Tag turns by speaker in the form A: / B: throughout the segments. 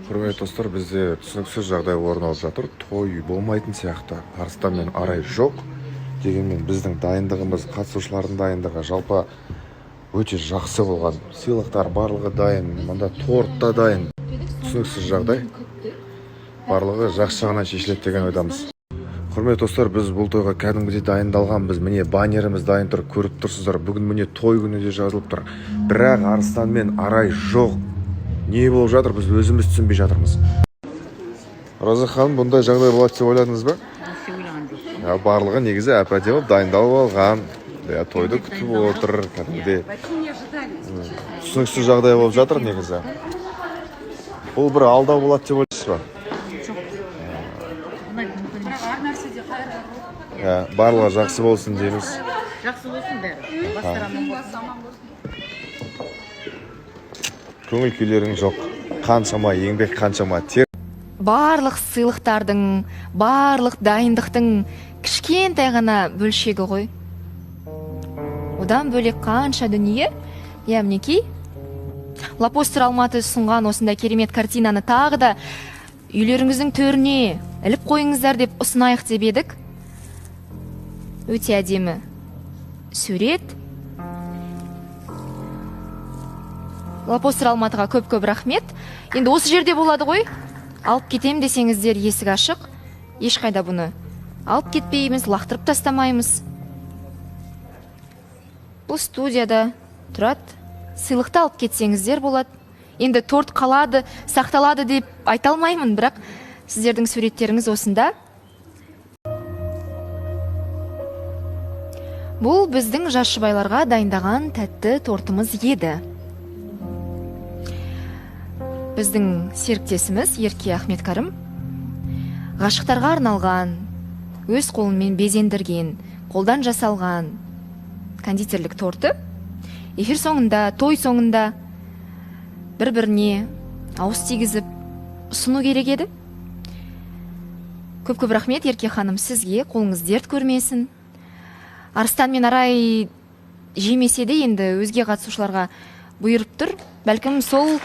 A: Құрметті достар, бізде түсініксіз жағдай орын алып жатыр. Той болмайтын сияқты. Арыстан мен Арай жоқ. Дегенмен біздің дайындығымыз, қатысушылардың дайындығы жалпы өте жақсы болған. Сыйлықтар барлығы дайын, мында торт та дайын. Түсініксіз жағдай. Барлығы жақсы жағынан шешіледі деген ойдамыз. Құрметті достар, біз бұл тойға кәдімгідей дайындалғанбыз. Міне баннеріміз дайын тұр, көріп тұрсыздар. Бүгін міне той күні де жазылып тұр. Бірақ Арыстан мен Арай жоқ. Не болып жатыр, біз өзіміз түсінбей жатырмыз. Роза ханым, бұндай жағдай болады деп ойладыңыз ба? Барлығы негізі әп-әдемі дайындалып алған. Тойды күтіп отыр. Түсініксіз жағдай болып жатыр негізі. Бұл бір алдау болады деп ойлайсыз ба? Барлығы жақсы болсын дейміз.
B: Жақсы болсын бәрі.
A: Көңіл күйлерің жоқ. Қаншама еңбек, қаншама тер.
C: Барлық сыйлықтардың, барлық дайындықтың кішкентай ғана бөлшегі ғой. Одан бөлек қанша дүние, мінекей. Лапостер Алматы ұсынған осындай керемет картинаны тағы да үйлеріңіздің төріне іліп қойыңыздар деп ұсынайық деп едік. Өте әдемі сурет. Лапостер Алматыға көп-көп рахмет. Енді осы жерде болады ғой. Алып кетем десеңіздер есік ашық. Ешқайда бұны алып кетпейміз, лақтырып тастамаймыз. Бұл студияда тұрады. Сыйлықты алып кетсеңіздер болады. Енді торт қалады, сақталады деп айта алмаймын, бірақ сіздердің суреттеріңіз осында. Бұл біздің жас жұбайларға дайындаған тәтті тортымыз еді. Біздің серіктесіміз Ерке Ахметкәрім ғашықтарға арналған, өз қолымен безендірген, қолдан жасалған кондитерлік торты эфир соңында, той соңында бір-біріне ауыз тигізіп ұсыну керек еді. Көп-көп рахмет Ерке ханым сізге, қолыңыз дерт көрмесін. Арыстан мен Арай жемесе де енді өзге қатысушыларға бұйырып тұр. Бәлкім сол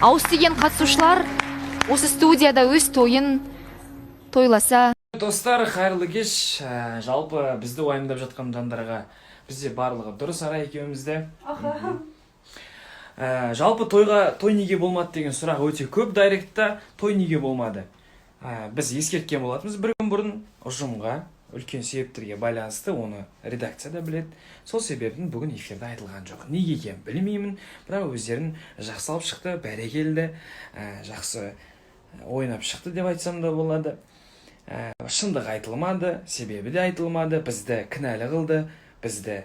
C: ауыз тиген қатысушылар осы студияда өз тойын тойласа.
D: Достар, қайырлы кеш. Жалпы бізді уайымдап жатқан жандарға бізде барлығы дұрыс Арай екеумізде. Жалпы той неге болмады деген сұрақ өте көп дайректта. Той неге болмады? Біз ескерткен болатынбыз бір күн бұрын ұжымға үлкен себептерге байланысты, оны редакцияда біледі. Сол себебін бүгін эфирде айтылған жоқ. Неге екенін білмеймін, бірақ өздерін жақсы алып шықты, бәрекелді, жақсы ойнап шықты деп айтсам да болады. Шындық айтылмады, себебі де айтылмады, бізді кінәлі қылды, бізді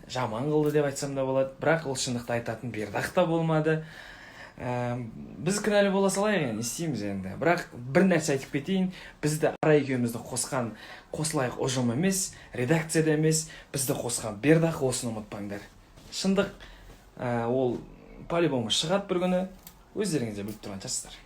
D: жаман қылды деп айтсам да болады. Бірақ ол шындықты айтатын бердақ та болмады. Біз кінәлі бола салайық, не істейміз енді. Бірақ бір нәрсе айтып кетейін, бізді Арай екеумізді қосылайық ұжым емес, редакцияда емес, бізді қосқан бердақ, осыны ұмытпаңдар. Шындық ол по-любому шығады бір күні, өздеріңіз де біліп тұрған шығарсыздар.